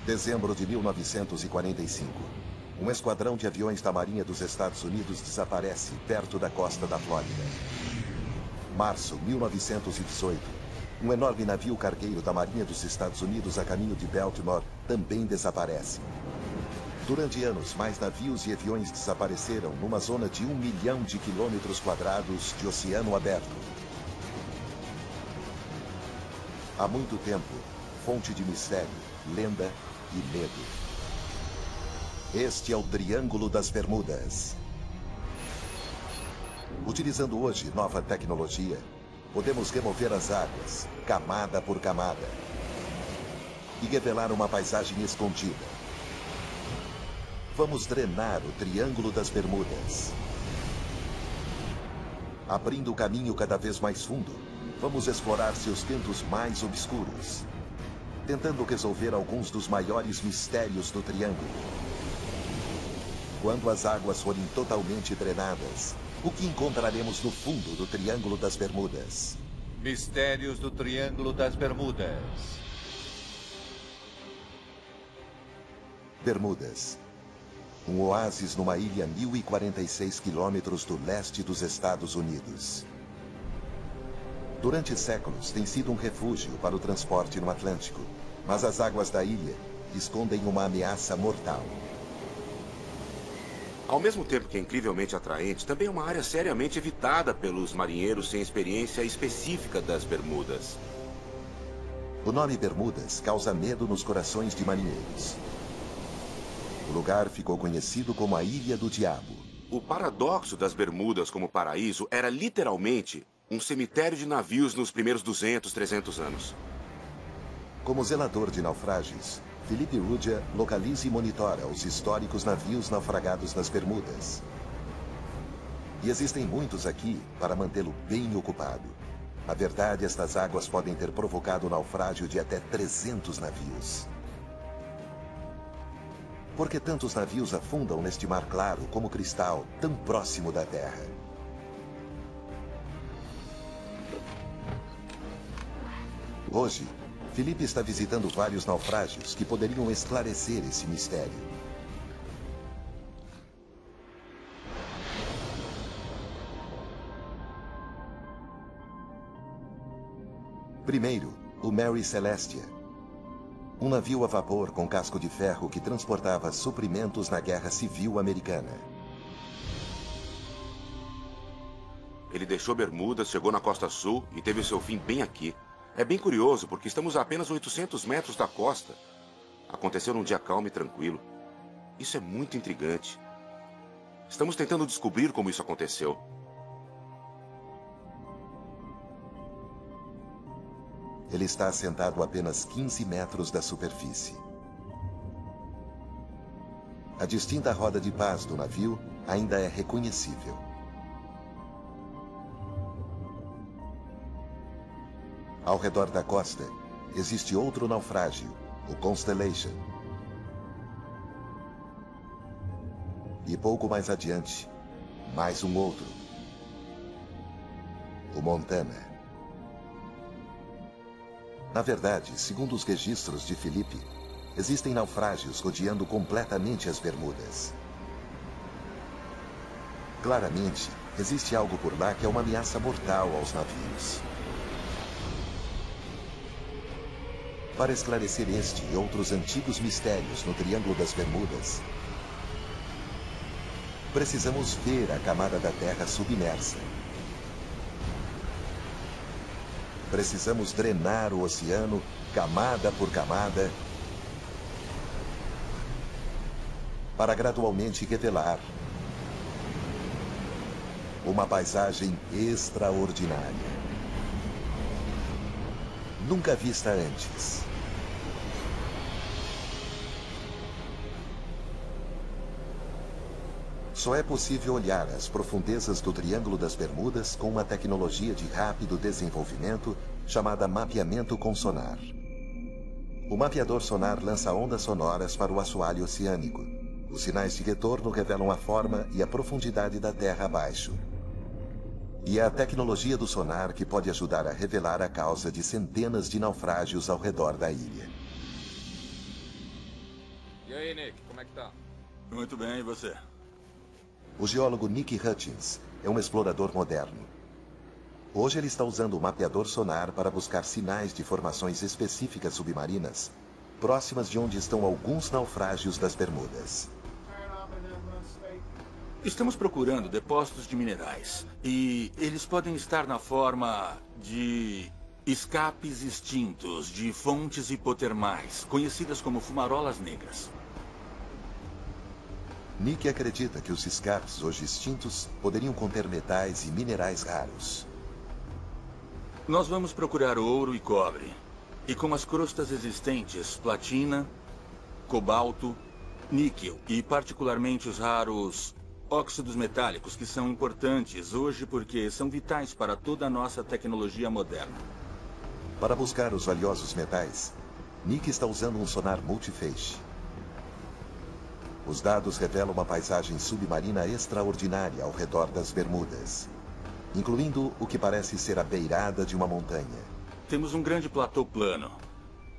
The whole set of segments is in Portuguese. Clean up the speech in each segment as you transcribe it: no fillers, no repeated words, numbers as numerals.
Dezembro de 1945. Um esquadrão de aviões da Marinha dos Estados Unidos desaparece perto da costa da Flórida. Março 1918. Um enorme navio cargueiro da Marinha dos Estados Unidos a caminho de Baltimore também desaparece. Durante anos, mais navios e aviões desapareceram numa zona de 1 milhão de quilômetros quadrados de oceano aberto. Há muito tempo, fonte de mistério, lenda e medo. Este é o Triângulo das Bermudas. Utilizando hoje nova tecnologia, podemos remover as águas, camada por camada, e revelar uma paisagem escondida. Vamos drenar o Triângulo das Bermudas. Abrindo o caminho cada vez mais fundo, vamos explorar seus cantos mais obscuros, tentando resolver alguns dos maiores mistérios do Triângulo. Quando as águas forem totalmente drenadas, o que encontraremos no fundo do Triângulo das Bermudas? Mistérios do Triângulo das Bermudas. Bermudas. Um oásis numa ilha a 1.046 quilômetros do leste dos Estados Unidos. Durante séculos, tem sido um refúgio para o transporte no Atlântico, mas as águas da ilha escondem uma ameaça mortal. Ao mesmo tempo que é incrivelmente atraente, também é uma área seriamente evitada pelos marinheiros sem experiência específica das Bermudas. O nome Bermudas causa medo nos corações de marinheiros. O lugar ficou conhecido como a Ilha do Diabo. O paradoxo das Bermudas como paraíso era literalmente um cemitério de navios nos primeiros 200, 300 anos. Como zelador de naufrágios, Felipe Ruggia localiza e monitora os históricos navios naufragados nas Bermudas. E existem muitos aqui para mantê-lo bem ocupado. Na verdade, estas águas podem ter provocado o naufrágio de até 300 navios. Por que tantos navios afundam neste mar claro como cristal, tão próximo da Terra? Hoje, Felipe está visitando vários naufrágios que poderiam esclarecer esse mistério. Primeiro, o Mary Celestia. Um navio a vapor com casco de ferro que transportava suprimentos na Guerra Civil Americana. Ele deixou Bermudas, chegou na costa sul e teve o seu fim bem aqui. É bem curioso, porque estamos a apenas 800 metros da costa. Aconteceu num dia calmo e tranquilo. Isso é muito intrigante. Estamos tentando descobrir como isso aconteceu. Ele está assentado a apenas 15 metros da superfície. A distinta roda de pás do navio ainda é reconhecível. Ao redor da costa, existe outro naufrágio, o Constellation. E pouco mais adiante, mais um outro, o Montana. Na verdade, segundo os registros de Felipe, existem naufrágios rodeando completamente as Bermudas. Claramente, existe algo por lá que é uma ameaça mortal aos navios. Para esclarecer este e outros antigos mistérios no Triângulo das Bermudas, precisamos ver a camada da Terra submersa. Precisamos drenar o oceano, camada por camada, para gradualmente revelar uma paisagem extraordinária, nunca vista antes. Só é possível olhar as profundezas do Triângulo das Bermudas com uma tecnologia de rápido desenvolvimento chamada mapeamento com sonar. O mapeador sonar lança ondas sonoras para o assoalho oceânico. Os sinais de retorno revelam a forma e a profundidade da terra abaixo. E é a tecnologia do sonar que pode ajudar a revelar a causa de centenas de naufrágios ao redor da ilha. aí, Nick, como é que tá? Muito bem, e você? O geólogo Nick Hutchins é um explorador moderno. Hoje ele está usando o mapeador sonar para buscar sinais de formações específicas submarinas próximas de onde estão alguns naufrágios das Bermudas. Estamos procurando depósitos de minerais. E eles podem estar na forma de escapes extintos de fontes hipotermais, conhecidas como fumarolas negras. Nick acredita que os escapes hoje extintos poderiam conter metais e minerais raros. Nós vamos procurar ouro e cobre. E com as crostas existentes, platina, cobalto, níquel e particularmente os raros óxidos metálicos, que são importantes hoje porque são vitais para toda a nossa tecnologia moderna. Para buscar os valiosos metais, Nick está usando um sonar multifeixe. Os dados revelam uma paisagem submarina extraordinária ao redor das Bermudas, incluindo o que parece ser a beirada de uma montanha. Temos um grande platô plano.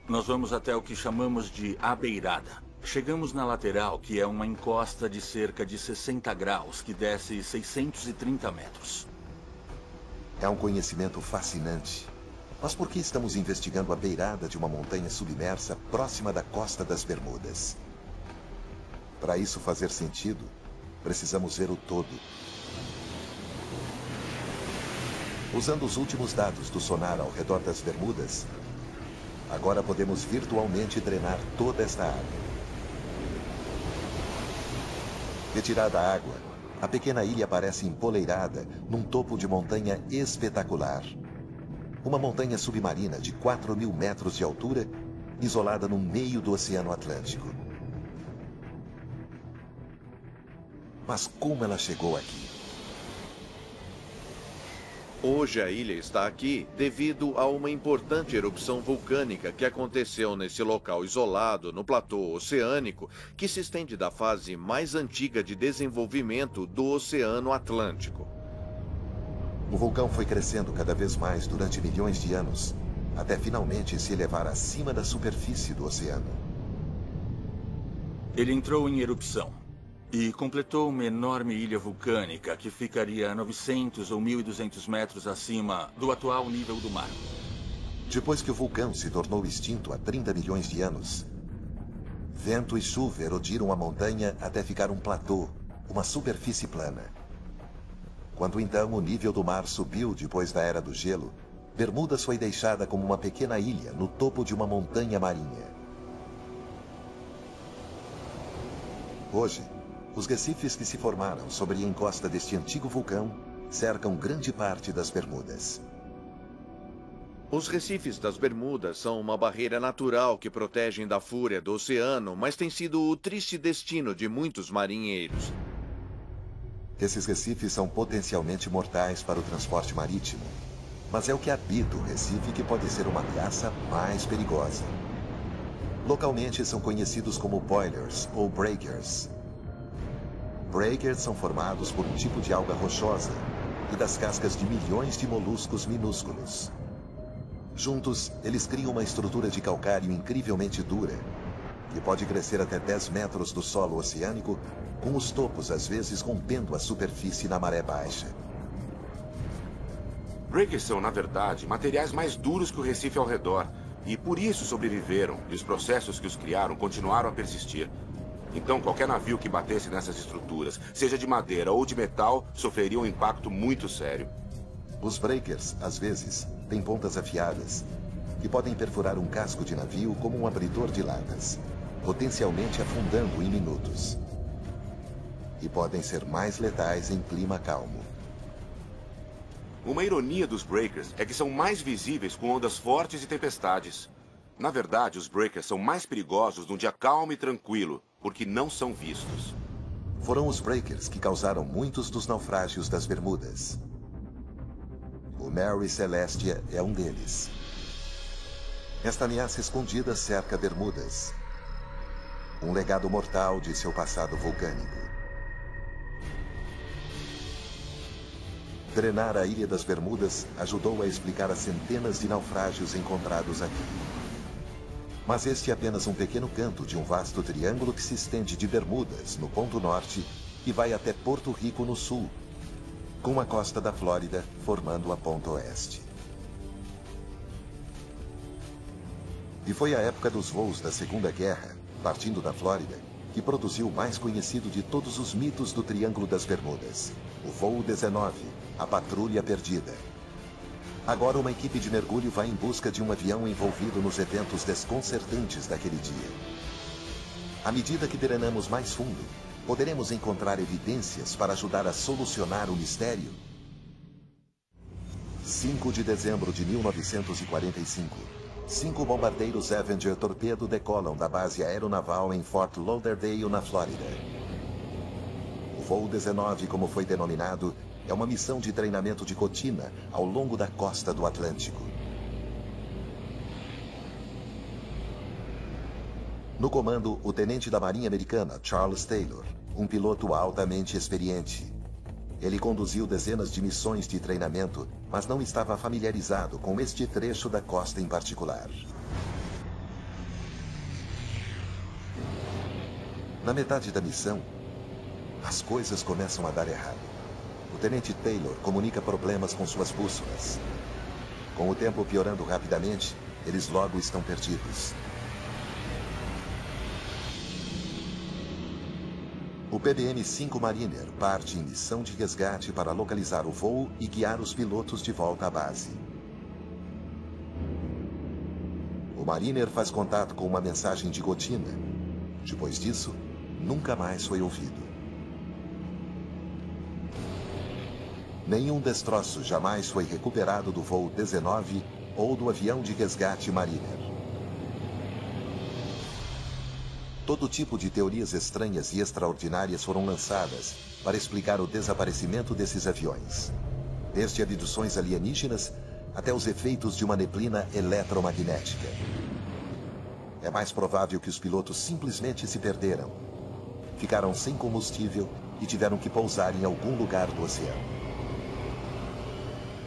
Nós vamos até o que chamamos de a beirada. Chegamos na lateral, que é uma encosta de cerca de 60 graus, que desce 630 metros. É um conhecimento fascinante. Mas por que estamos investigando a beirada de uma montanha submersa próxima da costa das Bermudas? Para isso fazer sentido, precisamos ver o todo. Usando os últimos dados do sonar ao redor das Bermudas, agora podemos virtualmente drenar toda esta água. Retirada a água, a pequena ilha parece empoleirada num topo de montanha espetacular. Uma montanha submarina de 4.000 metros de altura, isolada no meio do Oceano Atlântico. Mas como ela chegou aqui? Hoje a ilha está aqui devido a uma importante erupção vulcânica que aconteceu nesse local isolado no platô oceânico que se estende da fase mais antiga de desenvolvimento do Oceano Atlântico. O vulcão foi crescendo cada vez mais durante milhões de anos, até finalmente se elevar acima da superfície do oceano. Ele entrou em erupção e completou uma enorme ilha vulcânica que ficaria a 900 ou 1.200 metros acima do atual nível do mar. Depois que o vulcão se tornou extinto há 30 milhões de anos, vento e chuva erodiram a montanha até ficar um platô, uma superfície plana. Quando então o nível do mar subiu depois da Era do Gelo, Bermudas foi deixada como uma pequena ilha no topo de uma montanha marinha. Hoje, os recifes que se formaram sobre a encosta deste antigo vulcão cercam grande parte das Bermudas. Os recifes das Bermudas são uma barreira natural que protegem da fúria do oceano, mas tem sido o triste destino de muitos marinheiros. Esses recifes são potencialmente mortais para o transporte marítimo, mas é o que habita o recife que pode ser uma ameaça mais perigosa. Localmente são conhecidos como boilers ou breakers. Breakers são formados por um tipo de alga rochosa e das cascas de milhões de moluscos minúsculos. Juntos, eles criam uma estrutura de calcário incrivelmente dura, que pode crescer até 10 metros do solo oceânico, com os topos às vezes rompendo a superfície na maré baixa. Breakers são, na verdade, materiais mais duros que o recife ao redor, e por isso sobreviveram, e os processos que os criaram continuaram a persistir. Então, qualquer navio que batesse nessas estruturas, seja de madeira ou de metal, sofreria um impacto muito sério. Os breakers, às vezes, têm pontas afiadas, que podem perfurar um casco de navio como um abridor de latas, potencialmente afundando em minutos. E podem ser mais letais em clima calmo. Uma ironia dos breakers é que são mais visíveis com ondas fortes e tempestades. Na verdade, os breakers são mais perigosos num dia calmo e tranquilo, porque não são vistos. Foram os breakers que causaram muitos dos naufrágios das Bermudas. O Mary Celestia é um deles. Esta ameaça escondida cerca Bermudas. Um legado mortal de seu passado vulcânico. Drenar a Ilha das Bermudas ajudou a explicar as centenas de naufrágios encontrados aqui. Mas este é apenas um pequeno canto de um vasto triângulo que se estende de Bermudas, no ponto norte, e vai até Porto Rico, no sul, com a costa da Flórida formando a ponta oeste. E foi a época dos voos da Segunda Guerra, partindo da Flórida, que produziu o mais conhecido de todos os mitos do Triângulo das Bermudas, o Voo 19, a Patrulha Perdida. Agora uma equipe de mergulho vai em busca de um avião envolvido nos eventos desconcertantes daquele dia. À medida que drenamos mais fundo, poderemos encontrar evidências para ajudar a solucionar o mistério? 5 de dezembro de 1945. 5 bombardeiros Avenger Torpedo decolam da base aeronaval em Fort Lauderdale, na Flórida. O Voo 19, como foi denominado, é uma missão de treinamento de rotina ao longo da costa do Atlântico. No comando, o tenente da Marinha Americana, Charles Taylor, um piloto altamente experiente. Ele conduziu dezenas de missões de treinamento, mas não estava familiarizado com este trecho da costa em particular. Na metade da missão, as coisas começam a dar errado. O tenente Taylor comunica problemas com suas bússolas. Com o tempo piorando rapidamente, eles logo estão perdidos. O PBM-5 Mariner parte em missão de resgate para localizar o voo e guiar os pilotos de volta à base. O Mariner faz contato com uma mensagem de rotina. Depois disso, nunca mais foi ouvido. Nenhum destroço jamais foi recuperado do voo 19 ou do avião de resgate Mariner. Todo tipo de teorias estranhas e extraordinárias foram lançadas para explicar o desaparecimento desses aviões. Desde abduções alienígenas até os efeitos de uma neblina eletromagnética. É mais provável que os pilotos simplesmente se perderam, ficaram sem combustível e tiveram que pousar em algum lugar do oceano.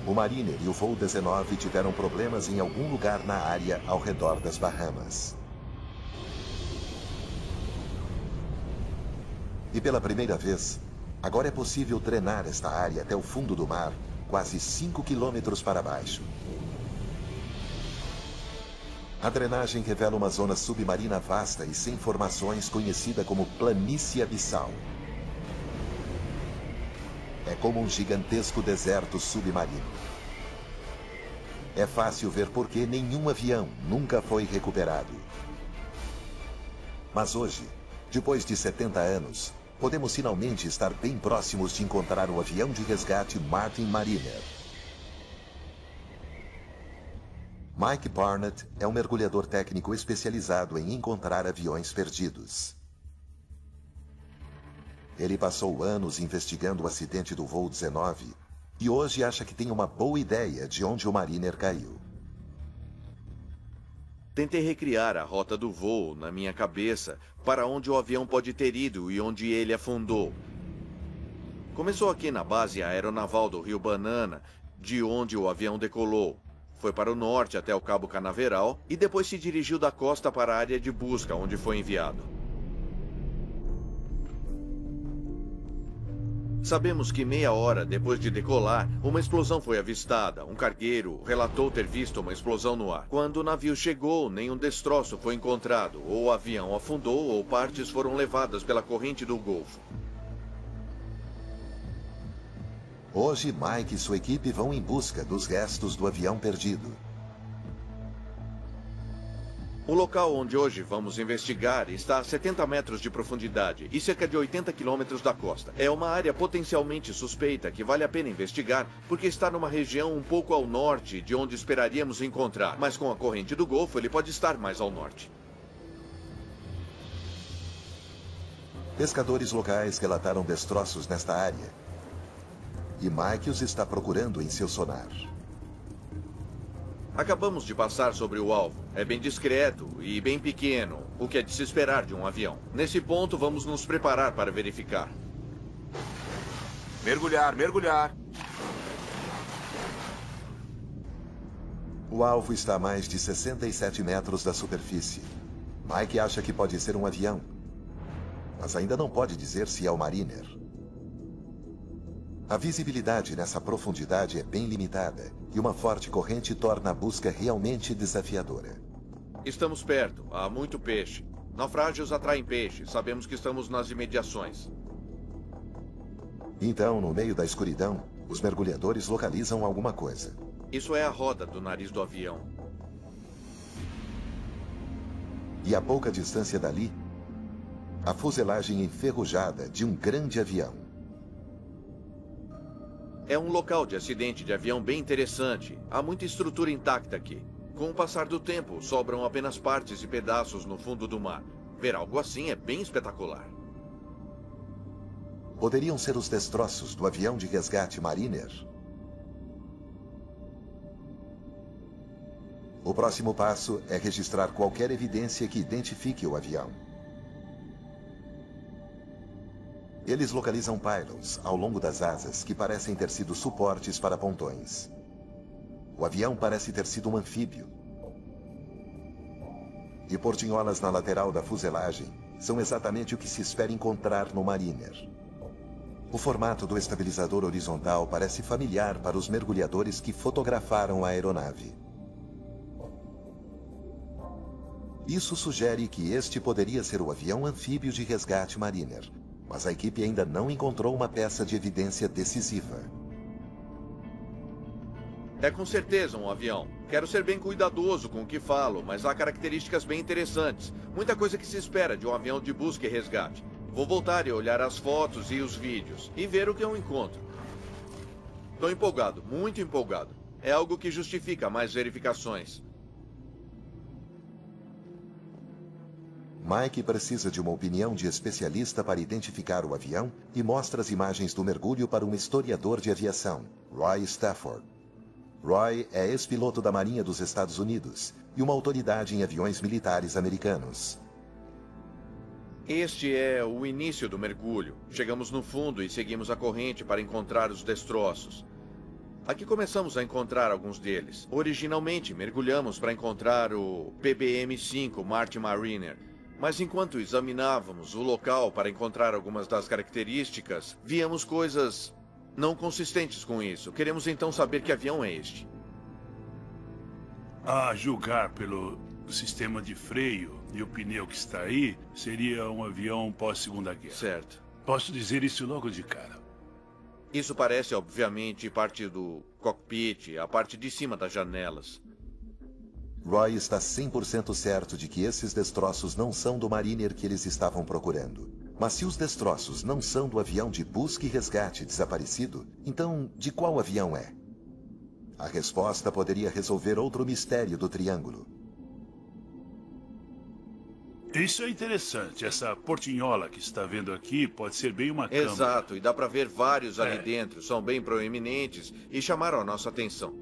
O Mariner e o voo 19 tiveram problemas em algum lugar na área ao redor das Bahamas. E pela primeira vez, agora é possível drenar esta área até o fundo do mar, quase 5 quilômetros para baixo. A drenagem revela uma zona submarina vasta e sem formações conhecida como planície abissal. É como um gigantesco deserto submarino. É fácil ver por que nenhum avião nunca foi recuperado. Mas hoje, depois de 70 anos, podemos finalmente estar bem próximos de encontrar o avião de resgate Martin Mariner. Mike Barnett é um mergulhador técnico especializado em encontrar aviões perdidos. Ele passou anos investigando o acidente do voo 19 e hoje acha que tem uma boa ideia de onde o Mariner caiu. Tentei recriar a rota do voo na minha cabeça para onde o avião pode ter ido e onde ele afundou. Começou aqui na base aeronaval do Rio Banana, de onde o avião decolou. Foi para o norte até o Cabo Canaveral e depois se dirigiu da costa para a área de busca, onde foi enviado. Sabemos que meia hora depois de decolar, uma explosão foi avistada. Um cargueiro relatou ter visto uma explosão no ar. Quando o navio chegou, nenhum destroço foi encontrado. Ou o avião afundou ou partes foram levadas pela corrente do Golfo. Hoje, Mike e sua equipe vão em busca dos restos do avião perdido. O local onde hoje vamos investigar está a 70 metros de profundidade e cerca de 80 quilômetros da costa. É uma área potencialmente suspeita que vale a pena investigar porque está numa região um pouco ao norte de onde esperaríamos encontrar. Mas com a corrente do Golfo ele pode estar mais ao norte. Pescadores locais relataram destroços nesta área. E Mike os está procurando em seu sonar. Acabamos de passar sobre o alvo. É bem discreto e bem pequeno, o que é de se esperar de um avião. Nesse ponto, vamos nos preparar para verificar. Mergulhar, mergulhar. O alvo está a mais de 67 metros da superfície. Mike acha que pode ser um avião, mas ainda não pode dizer se é o Mariner. A visibilidade nessa profundidade é bem limitada e uma forte corrente torna a busca realmente desafiadora. Estamos perto. Há muito peixe. Naufrágios atraem peixe. Sabemos que estamos nas imediações. Então, no meio da escuridão, os mergulhadores localizam alguma coisa. Isso é a roda do nariz do avião. E a pouca distância dali, a fuselagem enferrujada de um grande avião. É um local de acidente de avião bem interessante. Há muita estrutura intacta aqui. Com o passar do tempo, sobram apenas partes e pedaços no fundo do mar. Ver algo assim é bem espetacular. Poderiam ser os destroços do avião de resgate Mariner? O próximo passo é registrar qualquer evidência que identifique o avião. Eles localizam pylons ao longo das asas que parecem ter sido suportes para pontões. O avião parece ter sido um anfíbio. E portinholas na lateral da fuselagem são exatamente o que se espera encontrar no Mariner. O formato do estabilizador horizontal parece familiar para os mergulhadores que fotografaram a aeronave. Isso sugere que este poderia ser o avião anfíbio de resgate Mariner, mas a equipe ainda não encontrou uma peça de evidência decisiva. É com certeza um avião. Quero ser bem cuidadoso com o que falo, mas há características bem interessantes. Muita coisa que se espera de um avião de busca e resgate. Vou voltar e olhar as fotos e os vídeos e ver o que eu encontro. Estou empolgado, muito empolgado. É algo que justifica mais verificações. Mike precisa de uma opinião de especialista para identificar o avião e mostra as imagens do mergulho para um historiador de aviação, Roy Stafford. Roy é ex-piloto da Marinha dos Estados Unidos e uma autoridade em aviões militares americanos. Este é o início do mergulho. Chegamos no fundo e seguimos a corrente para encontrar os destroços. Aqui começamos a encontrar alguns deles. Originalmente, mergulhamos para encontrar o PBM-5 Martin Mariner. Mas enquanto examinávamos o local para encontrar algumas das características, víamos coisas não consistentes com isso. Queremos então saber que avião é este. A julgar pelo sistema de freio e o pneu que está aí, seria um avião pós-Segunda Guerra. Certo. Posso dizer isso logo de cara. Isso parece, obviamente, parte do cockpit, a parte de cima das janelas. Roy está 100% certo de que esses destroços não são do Mariner que eles estavam procurando. Mas se os destroços não são do avião de busca e resgate desaparecido, então de qual avião é? A resposta poderia resolver outro mistério do triângulo. Isso é interessante. Essa portinhola que está vendo aqui pode ser bem uma câmera. Exato, e dá para ver vários ali dentro. São bem proeminentes e chamaram a nossa atenção.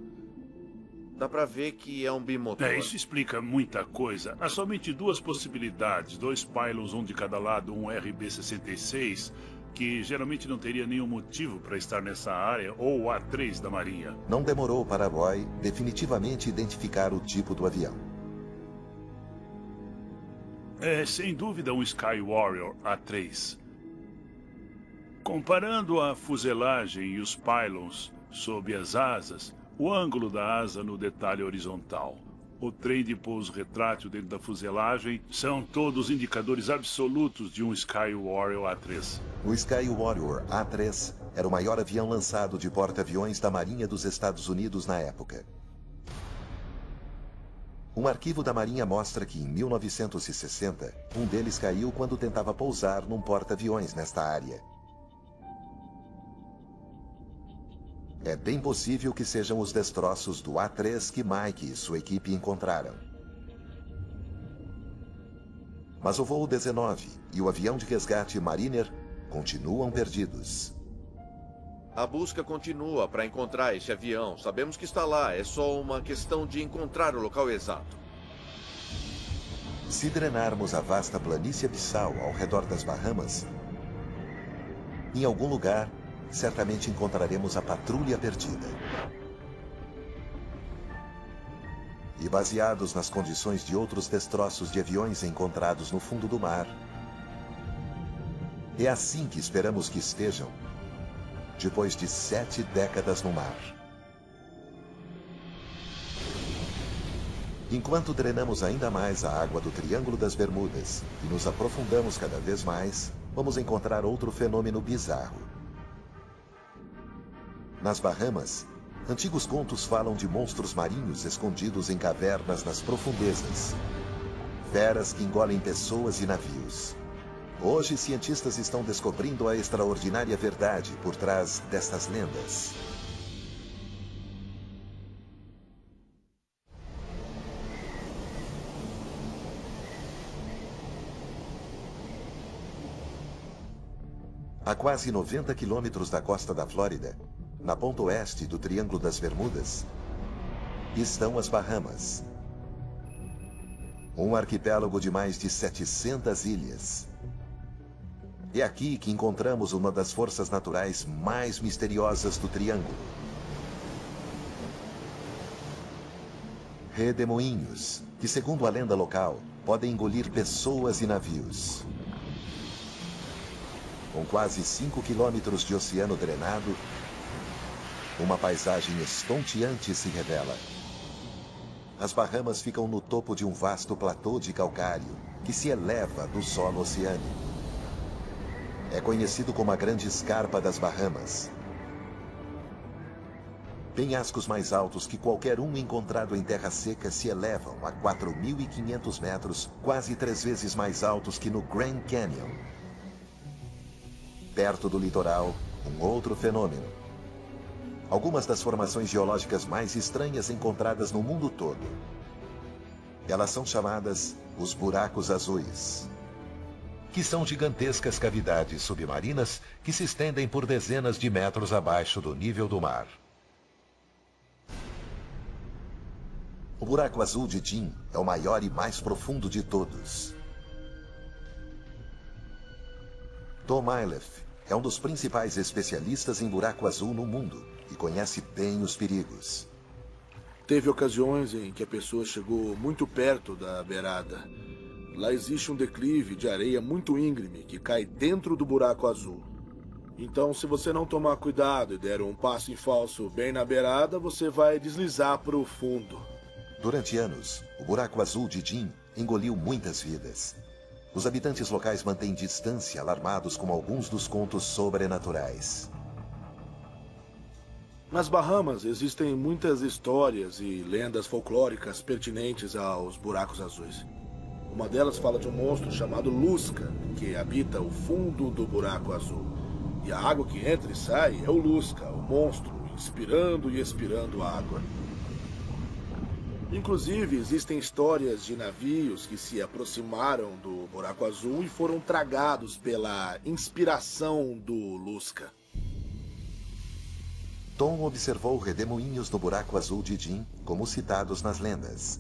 Dá para ver que é um bimotor. Isso explica muita coisa. Há somente duas possibilidades. 2 pylons, um de cada lado, um RB-66, que geralmente não teria nenhum motivo para estar nessa área, ou o A3 da Marinha. Não demorou para Roy definitivamente identificar o tipo do avião. É, sem dúvida, um Sky Warrior A3. Comparando a fuselagem e os pylons sob as asas, o ângulo da asa no detalhe horizontal, o trem de pouso retrátil dentro da fuselagem, são todos indicadores absolutos de um Sky Warrior A3. O Sky Warrior A3 era o maior avião lançado de porta-aviões da Marinha dos Estados Unidos na época. Um arquivo da Marinha mostra que, em 1960, um deles caiu quando tentava pousar num porta-aviões nesta área. É bem possível que sejam os destroços do A3 que Mike e sua equipe encontraram. Mas o voo 19 e o avião de resgate Mariner continuam perdidos. A busca continua para encontrar esse avião. Sabemos que está lá, é só uma questão de encontrar o local exato. Se drenarmos a vasta planície abissal ao redor das Bahamas, em algum lugar, certamente encontraremos a patrulha perdida. E baseados nas condições de outros destroços de aviões encontrados no fundo do mar, é assim que esperamos que estejam, depois de 7 décadas no mar. Enquanto drenamos ainda mais a água do Triângulo das Bermudas e nos aprofundamos cada vez mais, vamos encontrar outro fenômeno bizarro. Nas Bahamas, antigos contos falam de monstros marinhos escondidos em cavernas nas profundezas. Feras que engolem pessoas e navios. Hoje, cientistas estão descobrindo a extraordinária verdade por trás destas lendas. A quase 90 quilômetros da costa da Flórida, na ponta oeste do Triângulo das Bermudas, estão as Bahamas. Um arquipélago de mais de 700 ilhas. É aqui que encontramos uma das forças naturais mais misteriosas do Triângulo. Redemoinhos, que segundo a lenda local, podem engolir pessoas e navios. Com quase 5 quilômetros de oceano drenado, uma paisagem estonteante se revela. As Bahamas ficam no topo de um vasto platô de calcário que se eleva do solo oceânico. É conhecido como a Grande Escarpa das Bahamas. Penhascos mais altos que qualquer um encontrado em terra seca se elevam a 4.500 metros, quase 3 vezes mais altos que no Grand Canyon. Perto do litoral, um outro fenômeno. Algumas das formações geológicas mais estranhas encontradas no mundo todo. Elas são chamadas os buracos azuis, que são gigantescas cavidades submarinas que se estendem por dezenas de metros abaixo do nível do mar. O buraco azul de Jim é o maior e mais profundo de todos. Tom Iliffe é um dos principais especialistas em buraco azul no mundo e conhece bem os perigos. Teve ocasiões em que a pessoa chegou muito perto da beirada. Lá existe um declive de areia muito íngreme que cai dentro do buraco azul. Então, se você não tomar cuidado e der um passo em falso bem na beirada, você vai deslizar para o fundo. Durante anos, o buraco azul de Jim engoliu muitas vidas. Os habitantes locais mantêm distância, alarmados com alguns dos contos sobrenaturais. Nas Bahamas existem muitas histórias e lendas folclóricas pertinentes aos buracos azuis. Uma delas fala de um monstro chamado Lusca, que habita o fundo do buraco azul. E a água que entra e sai é o Lusca, o monstro, inspirando e expirando água. Inclusive, existem histórias de navios que se aproximaram do buraco azul e foram tragados pela inspiração do Lusca. Tom observou redemoinhos no buraco azul de Jim, como citados nas lendas.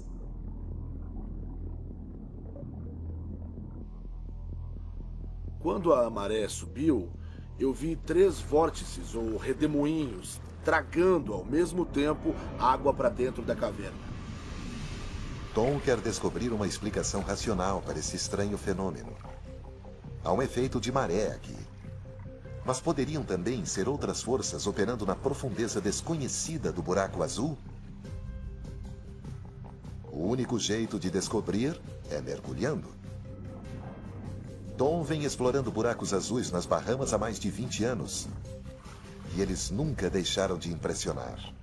Quando a maré subiu, eu vi 3 vórtices ou redemoinhos tragando ao mesmo tempo água para dentro da caverna. Tom quer descobrir uma explicação racional para esse estranho fenômeno. Há um efeito de maré aqui. Mas poderiam também ser outras forças operando na profundeza desconhecida do buraco azul? O único jeito de descobrir é mergulhando. Tom vem explorando buracos azuis nas Bahamas há mais de 20 anos. E eles nunca deixaram de impressionar.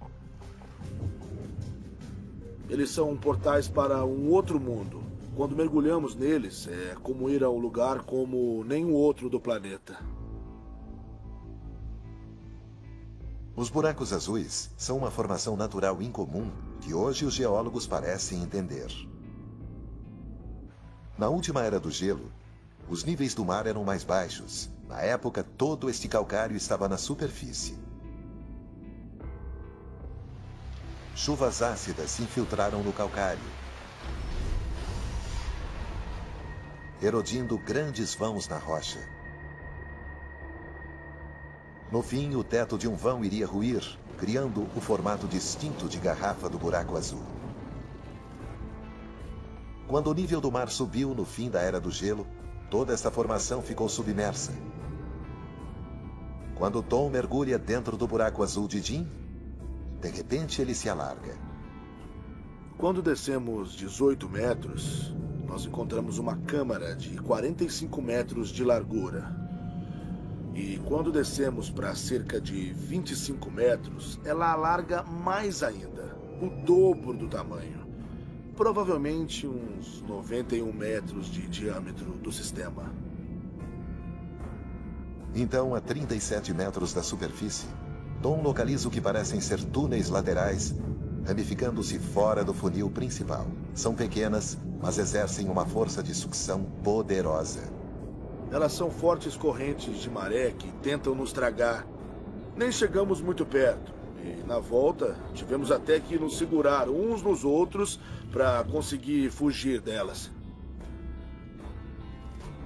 Eles são portais para um outro mundo. Quando mergulhamos neles, é como ir a um lugar como nenhum outro do planeta. Os buracos azuis são uma formação natural incomum que hoje os geólogos parecem entender. Na última era do gelo, os níveis do mar eram mais baixos. Na época, todo este calcário estava na superfície. Chuvas ácidas se infiltraram no calcário, erodindo grandes vãos na rocha. No fim, o teto de um vão iria ruir, criando o formato distinto de garrafa do buraco azul. Quando o nível do mar subiu no fim da Era do Gelo, toda esta formação ficou submersa. Quando Tom mergulha dentro do buraco azul de Jim, de repente ele se alarga. Quando descemos 18 metros, nós encontramos uma câmara de 45 metros de largura. E quando descemos para cerca de 25 metros, ela alarga mais ainda, o dobro do tamanho. Provavelmente uns 91 metros de diâmetro do sistema. Então, a 37 metros da superfície, Tom localiza o que parecem ser túneis laterais, ramificando-se fora do funil principal. São pequenas, mas exercem uma força de sucção poderosa. Elas são fortes correntes de maré que tentam nos tragar. Nem chegamos muito perto. E na volta, tivemos até que nos segurar uns nos outros para conseguir fugir delas.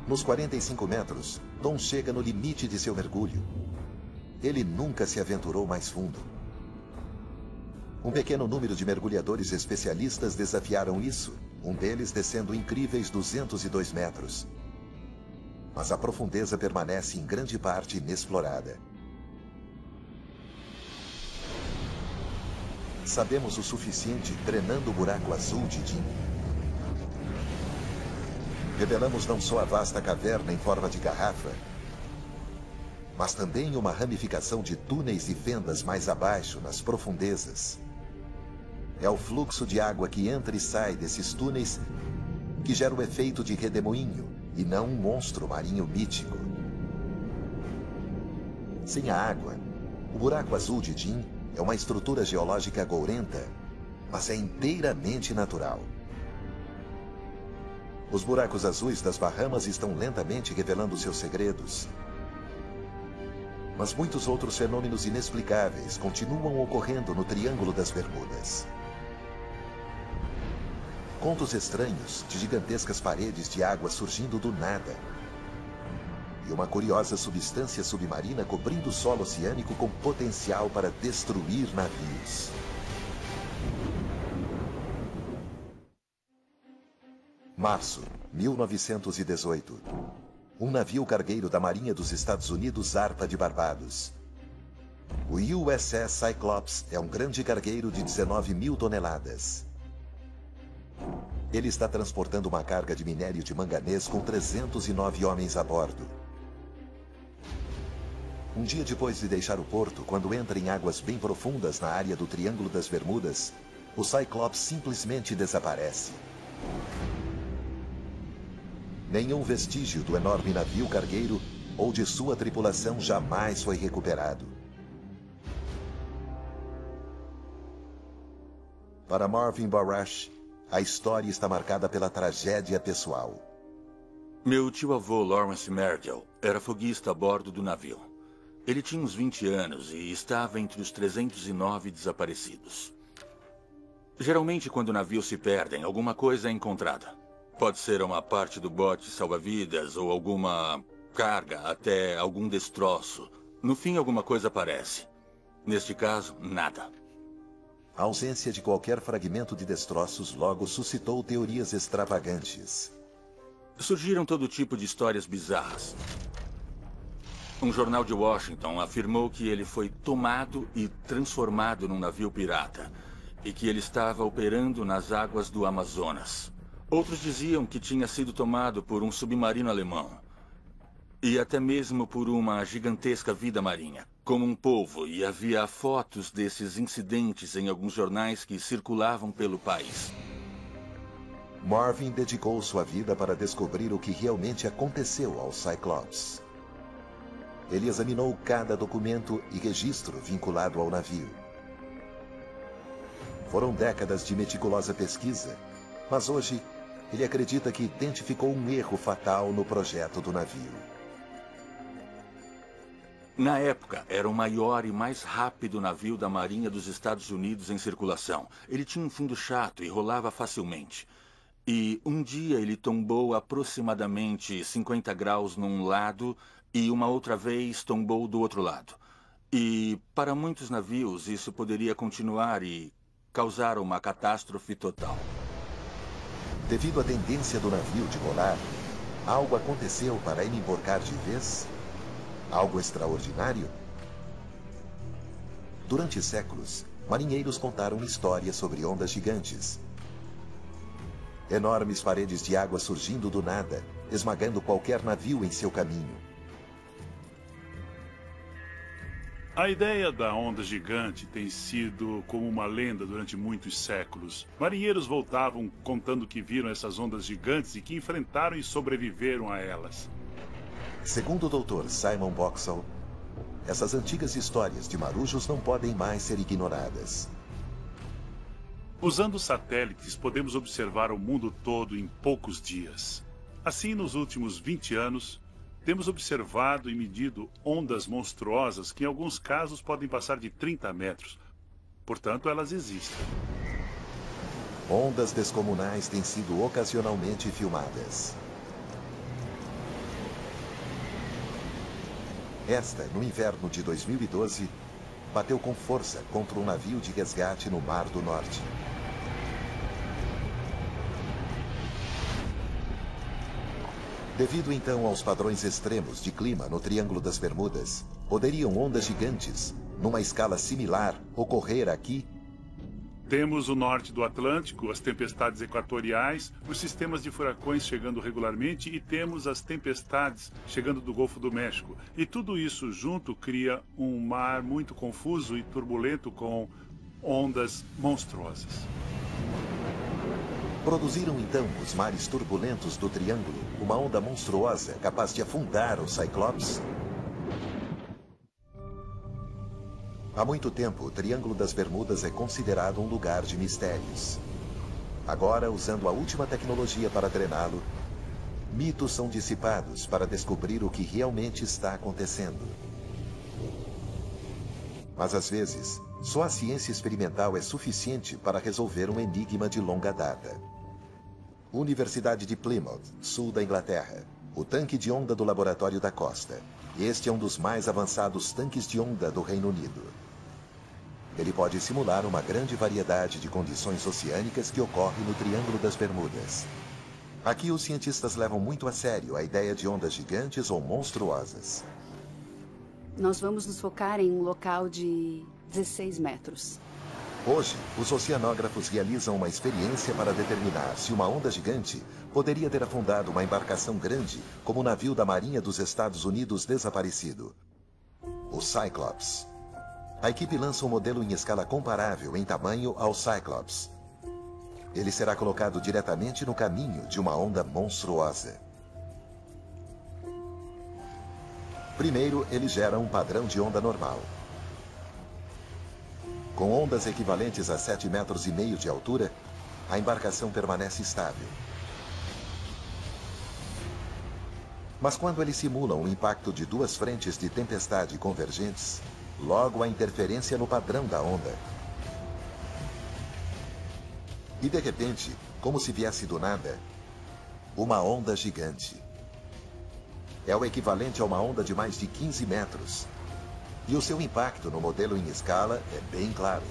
Nos 45 metros, Tom chega no limite de seu mergulho. Ele nunca se aventurou mais fundo. Um pequeno número de mergulhadores especialistas desafiaram isso, um deles descendo incríveis 202 metros. Mas a profundeza permanece em grande parte inexplorada. Sabemos o suficiente treinando o buraco azul de Jim. Revelamos não só a vasta caverna em forma de garrafa, mas também uma ramificação de túneis e fendas mais abaixo, nas profundezas. É o fluxo de água que entra e sai desses túneis que gera o efeito de redemoinho, e não um monstro marinho mítico. Sem a água, o buraco azul de Jim é uma estrutura geológica gourenta, mas é inteiramente natural. Os buracos azuis das Bahamas estão lentamente revelando seus segredos. Mas muitos outros fenômenos inexplicáveis continuam ocorrendo no Triângulo das Bermudas. Contos estranhos de gigantescas paredes de água surgindo do nada. E uma curiosa substância submarina cobrindo o solo oceânico com potencial para destruir navios. Março, 1918. Um navio cargueiro da Marinha dos Estados Unidos zarpa de Barbados. O USS Cyclops é um grande cargueiro de 19 mil toneladas. Ele está transportando uma carga de minério de manganês com 309 homens a bordo. Um dia depois de deixar o porto, quando entra em águas bem profundas na área do Triângulo das Bermudas, o Cyclops simplesmente desaparece. Nenhum vestígio do enorme navio cargueiro ou de sua tripulação jamais foi recuperado. Para Marvin Barash, a história está marcada pela tragédia pessoal. Meu tio-avô, Lawrence Mergell, era foguista a bordo do navio. Ele tinha uns 20 anos e estava entre os 309 desaparecidos. Geralmente, quando navios se perdem, alguma coisa é encontrada. Pode ser uma parte do bote salva-vidas ou alguma carga, até algum destroço. No fim, alguma coisa aparece. Neste caso, nada. A ausência de qualquer fragmento de destroços logo suscitou teorias extravagantes. Surgiram todo tipo de histórias bizarras. Um jornal de Washington afirmou que ele foi tomado e transformado num navio pirata e que ele estava operando nas águas do Amazonas. Outros diziam que tinha sido tomado por um submarino alemão e até mesmo por uma gigantesca vida marinha, como um polvo, e havia fotos desses incidentes em alguns jornais que circulavam pelo país. Marvin dedicou sua vida para descobrir o que realmente aconteceu ao Cyclops. Ele examinou cada documento e registro vinculado ao navio. Foram décadas de meticulosa pesquisa, mas hoje ele acredita que identificou um erro fatal no projeto do navio. Na época, era o maior e mais rápido navio da Marinha dos Estados Unidos em circulação. Ele tinha um fundo chato e rolava facilmente. E um dia ele tombou aproximadamente 50 graus num lado e uma outra vez tombou do outro lado. E para muitos navios isso poderia continuar e causar uma catástrofe total. Devido à tendência do navio de rolar, algo aconteceu para ele emborcar de vez? Algo extraordinário? Durante séculos, marinheiros contaram histórias sobre ondas gigantes. Enormes paredes de água surgindo do nada, esmagando qualquer navio em seu caminho. A ideia da onda gigante tem sido como uma lenda durante muitos séculos. Marinheiros voltavam contando que viram essas ondas gigantes e que enfrentaram e sobreviveram a elas. Segundo o Dr. Simon Boxall, essas antigas histórias de marujos não podem mais ser ignoradas. Usando satélites, podemos observar o mundo todo em poucos dias. Assim, nos últimos 20 anos, temos observado e medido ondas monstruosas que, em alguns casos, podem passar de 30 metros. Portanto, elas existem. Ondas descomunais têm sido ocasionalmente filmadas. Esta, no inverno de 2012, bateu com força contra um navio de resgate no Mar do Norte. Devido então aos padrões extremos de clima no Triângulo das Bermudas, poderiam ondas gigantes, numa escala similar, ocorrer aqui? Temos o norte do Atlântico, as tempestades equatoriais, os sistemas de furacões chegando regularmente e temos as tempestades chegando do Golfo do México. E tudo isso junto cria um mar muito confuso e turbulento com ondas monstruosas. Produziram então os mares turbulentos do Triângulo uma onda monstruosa capaz de afundar o Cyclops? Há muito tempo, o Triângulo das Bermudas é considerado um lugar de mistérios. Agora, usando a última tecnologia para drená-lo, mitos são dissipados para descobrir o que realmente está acontecendo. Mas às vezes, só a ciência experimental é suficiente para resolver um enigma de longa data. Universidade de Plymouth, sul da Inglaterra. O tanque de onda do Laboratório da Costa. Este é um dos mais avançados tanques de onda do Reino Unido. Ele pode simular uma grande variedade de condições oceânicas que ocorrem no Triângulo das Bermudas. Aqui os cientistas levam muito a sério a ideia de ondas gigantes ou monstruosas. Nós vamos nos focar em um local de 16 metros. Hoje, os oceanógrafos realizam uma experiência para determinar se uma onda gigante poderia ter afundado uma embarcação grande, como o navio da Marinha dos Estados Unidos desaparecido, o Cyclops. A equipe lança um modelo em escala comparável em tamanho ao Cyclops. Ele será colocado diretamente no caminho de uma onda monstruosa. Primeiro, ele gera um padrão de onda normal. Com ondas equivalentes a 7,5 metros de altura, a embarcação permanece estável. Mas quando ele simula um impacto de duas frentes de tempestade convergentes, logo há interferência no padrão da onda. E de repente, como se viesse do nada, uma onda gigante. É o equivalente a uma onda de mais de 15 metros. E o seu impacto no modelo em escala é bem claro.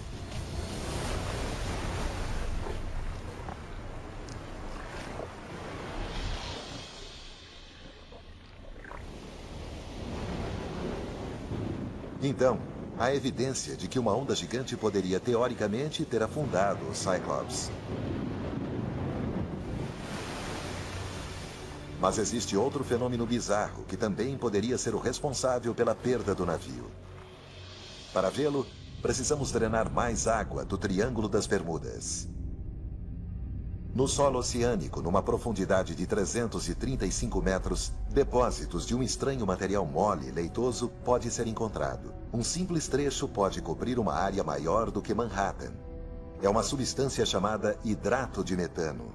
Então, há evidência de que uma onda gigante poderia teoricamente ter afundado o Cyclops. Mas existe outro fenômeno bizarro que também poderia ser o responsável pela perda do navio. Para vê-lo, precisamos drenar mais água do Triângulo das Bermudas. No solo oceânico, numa profundidade de 335 metros, depósitos de um estranho material mole e leitoso pode ser encontrado. Um simples trecho pode cobrir uma área maior do que Manhattan. É uma substância chamada hidrato de metano.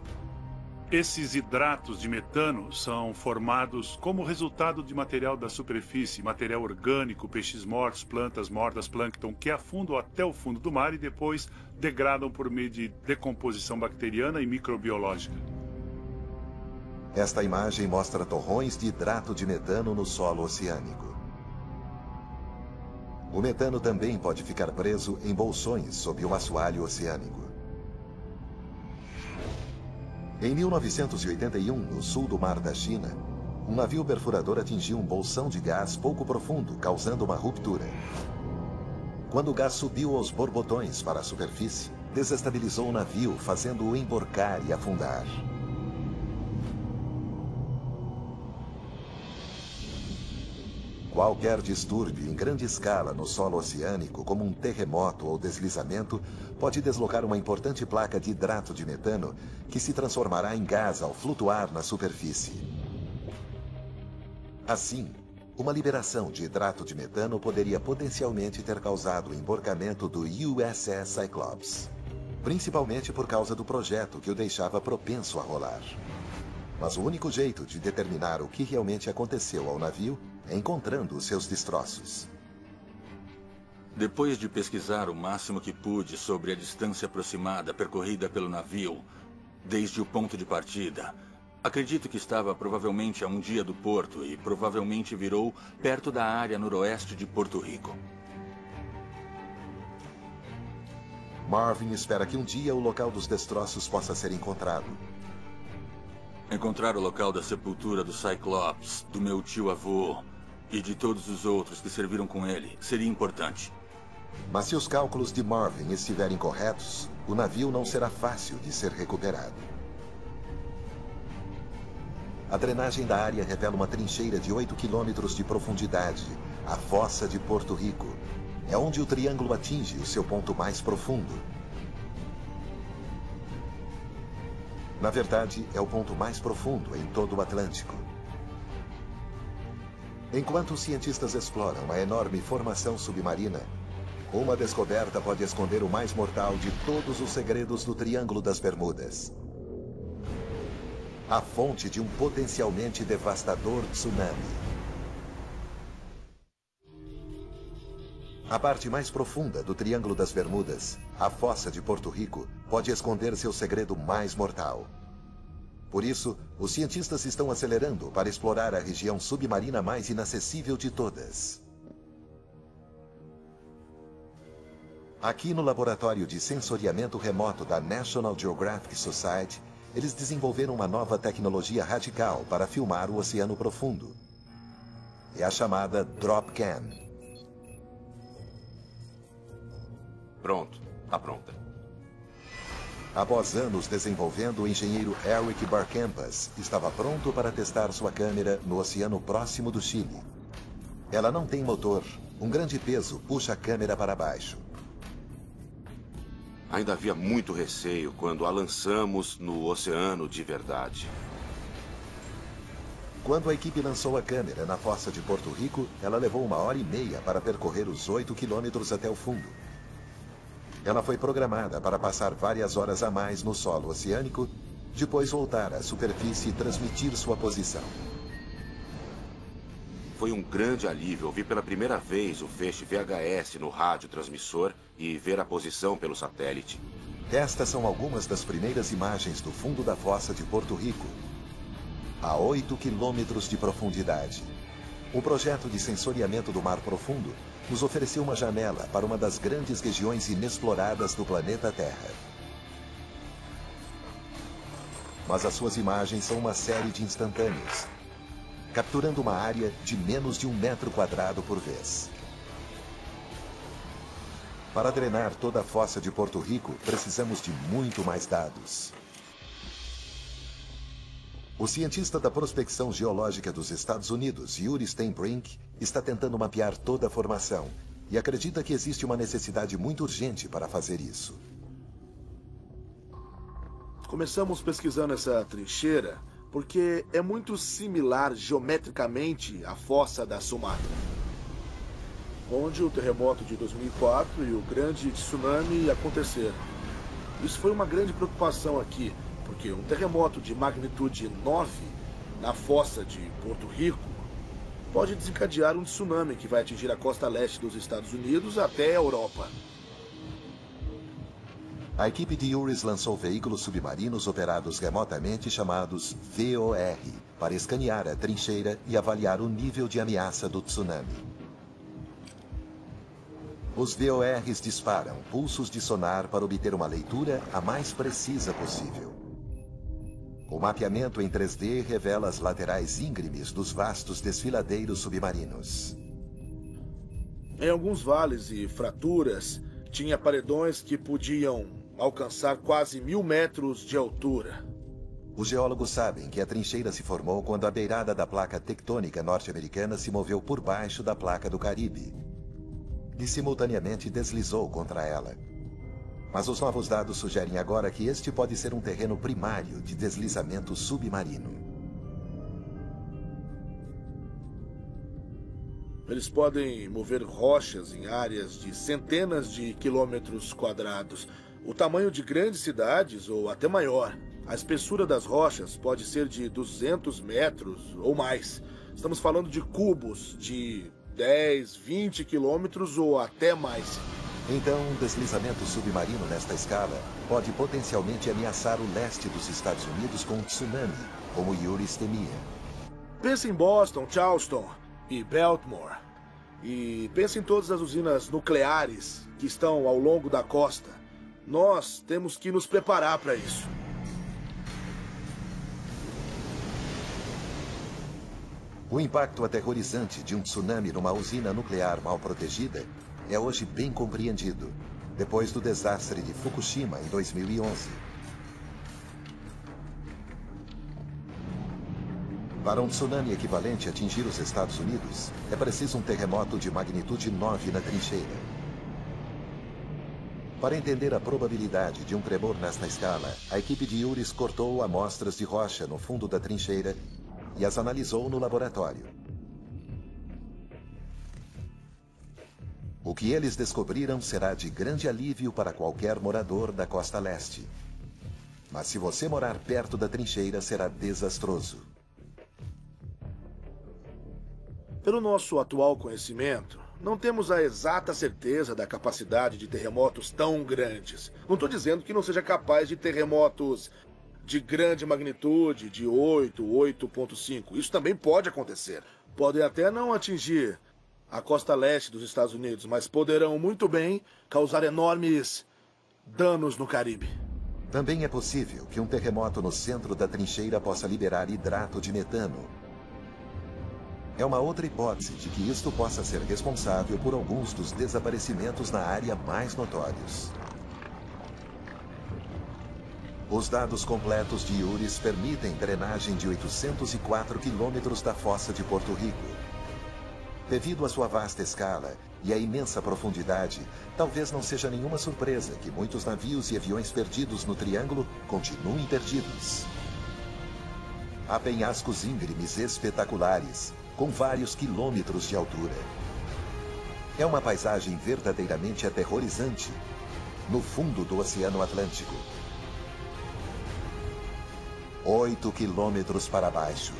Esses hidratos de metano são formados como resultado de material da superfície, material orgânico, peixes mortos, plantas mortas, plâncton, que afundam até o fundo do mar e depois degradam por meio de decomposição bacteriana e microbiológica. Esta imagem mostra torrões de hidrato de metano no solo oceânico. O metano também pode ficar preso em bolsões sob um assoalho oceânico. Em 1981, no sul do Mar da China, um navio perfurador atingiu um bolsão de gás pouco profundo, causando uma ruptura. Quando o gás subiu aos borbotões para a superfície, desestabilizou o navio, fazendo-o emborcar e afundar. Qualquer distúrbio em grande escala no solo oceânico, como um terremoto ou deslizamento, pode deslocar uma importante placa de hidrato de metano que se transformará em gás ao flutuar na superfície. Assim, uma liberação de hidrato de metano poderia potencialmente ter causado o emborcamento do USS Cyclops, principalmente por causa do projeto que o deixava propenso a rolar. Mas o único jeito de determinar o que realmente aconteceu ao navio é encontrando os seus destroços. Depois de pesquisar o máximo que pude sobre a distância aproximada percorrida pelo navio, desde o ponto de partida, acredito que estava provavelmente a um dia do porto e provavelmente virou perto da área noroeste de Porto Rico. Marvin espera que um dia o local dos destroços possa ser encontrado. Encontrar o local da sepultura do Cyclops, do meu tio-avô e de todos os outros que serviram com ele seria importante. Mas se os cálculos de Marvin estiverem corretos, o navio não será fácil de ser recuperado. A drenagem da área revela uma trincheira de 8 quilômetros de profundidade, a Fossa de Porto Rico. É onde o triângulo atinge o seu ponto mais profundo. Na verdade, é o ponto mais profundo em todo o Atlântico. Enquanto os cientistas exploram a enorme formação submarina, uma descoberta pode esconder o mais mortal de todos os segredos do Triângulo das Bermudas. A fonte de um potencialmente devastador tsunami. A parte mais profunda do Triângulo das Bermudas, a Fossa de Porto Rico, pode esconder seu segredo mais mortal. Por isso, os cientistas estão acelerando para explorar a região submarina mais inacessível de todas. Aqui no laboratório de sensoriamento remoto da National Geographic Society, eles desenvolveram uma nova tecnologia radical para filmar o oceano profundo. É a chamada Dropcam. Pronto, tá pronta. Após anos desenvolvendo, o engenheiro Eric Barcampas estava pronto para testar sua câmera no oceano próximo do Chile. Ela não tem motor. Um grande peso puxa a câmera para baixo. Ainda havia muito receio quando a lançamos no oceano de verdade. Quando a equipe lançou a câmera na Fossa de Porto Rico, ela levou 1h30 para percorrer os 8 quilômetros até o fundo. Ela foi programada para passar várias horas a mais no solo oceânico, depois voltar à superfície e transmitir sua posição. Foi um grande alívio ouvir pela primeira vez o feixe VHS no radiotransmissor e ver a posição pelo satélite. Estas são algumas das primeiras imagens do fundo da Fossa de Porto Rico, a 8 quilômetros de profundidade. O projeto de sensoriamento do mar profundo nos ofereceu uma janela para uma das grandes regiões inexploradas do planeta Terra. Mas as suas imagens são uma série de instantâneos, capturando uma área de menos de 1 metro quadrado por vez. Para drenar toda a Fossa de Porto Rico, precisamos de muito mais dados. O cientista da prospecção geológica dos Estados Unidos, Yuri Steinbrink, está tentando mapear toda a formação e acredita que existe uma necessidade muito urgente para fazer isso. Começamos pesquisando essa trincheira porque é muito similar geometricamente à Fossa da Sumatra, onde o terremoto de 2004 e o grande tsunami aconteceram. Isso foi uma grande preocupação aqui, porque um terremoto de magnitude 9 na Fossa de Porto Rico pode desencadear um tsunami que vai atingir a costa leste dos Estados Unidos até a Europa. A equipe de Yuris lançou veículos submarinos operados remotamente chamados VOR para escanear a trincheira e avaliar o nível de ameaça do tsunami. Os VORs disparam pulsos de sonar para obter uma leitura a mais precisa possível. O mapeamento em 3D revela as laterais íngremes dos vastos desfiladeiros submarinos. Em alguns vales e fraturas, tinha paredões que podiam alcançar quase 1000 metros de altura. Os geólogos sabem que a trincheira se formou quando a beirada da placa tectônica norte-americana se moveu por baixo da placa do Caribe e simultaneamente deslizou contra ela. Mas os novos dados sugerem agora que este pode ser um terreno primário de deslizamento submarino. Eles podem mover rochas em áreas de centenas de quilômetros quadrados, o tamanho de grandes cidades ou até maior. A espessura das rochas pode ser de 200 metros ou mais. Estamos falando de cubos de 10, 20 quilômetros ou até mais. Então, um deslizamento submarino nesta escala pode potencialmente ameaçar o leste dos Estados Unidos com um tsunami, como Yuri temia. Pense em Boston, Charleston e Baltimore. E pense em todas as usinas nucleares que estão ao longo da costa. Nós temos que nos preparar para isso. O impacto aterrorizante de um tsunami numa usina nuclear mal protegida é hoje bem compreendido, depois do desastre de Fukushima em 2011. Para um tsunami equivalente atingir os Estados Unidos, é preciso um terremoto de magnitude 9 na trincheira. Para entender a probabilidade de um tremor nesta escala, a equipe de Yuris cortou amostras de rocha no fundo da trincheira e as analisou no laboratório. O que eles descobriram será de grande alívio para qualquer morador da costa leste. Mas se você morar perto da trincheira, será desastroso. Pelo nosso atual conhecimento, não temos a exata certeza da capacidade de terremotos tão grandes. Não estou dizendo que não seja capaz de terremotos de grande magnitude, de 8, 8.5. Isso também pode acontecer. Podem até não atingir a costa leste dos Estados Unidos, mas poderão muito bem causar enormes danos no Caribe. Também é possível que um terremoto no centro da trincheira possa liberar hidrato de metano. É uma outra hipótese de que isto possa ser responsável por alguns dos desaparecimentos na área mais notórios. Os dados completos de Yuris permitem drenagem de 804 quilômetros da fossa de Porto Rico. Devido à sua vasta escala e à imensa profundidade, talvez não seja nenhuma surpresa que muitos navios e aviões perdidos no Triângulo continuem perdidos. Há penhascos íngremes espetaculares, com vários quilômetros de altura. É uma paisagem verdadeiramente aterrorizante, no fundo do Oceano Atlântico. 8 quilômetros para baixo.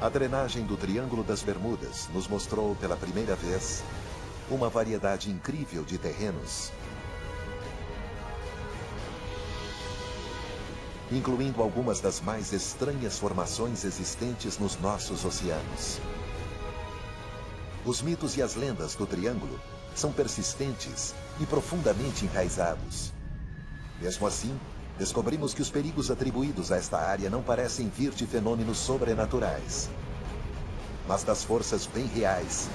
A drenagem do Triângulo das Bermudas nos mostrou pela primeira vez uma variedade incrível de terrenos, incluindo algumas das mais estranhas formações existentes nos nossos oceanos. Os mitos e as lendas do Triângulo são persistentes e profundamente enraizados. Mesmo assim, descobrimos que os perigos atribuídos a esta área não parecem vir de fenômenos sobrenaturais, mas das forças bem reais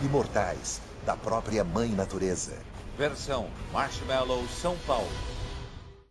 e mortais da própria Mãe Natureza. Versão Marshmallow São Paulo.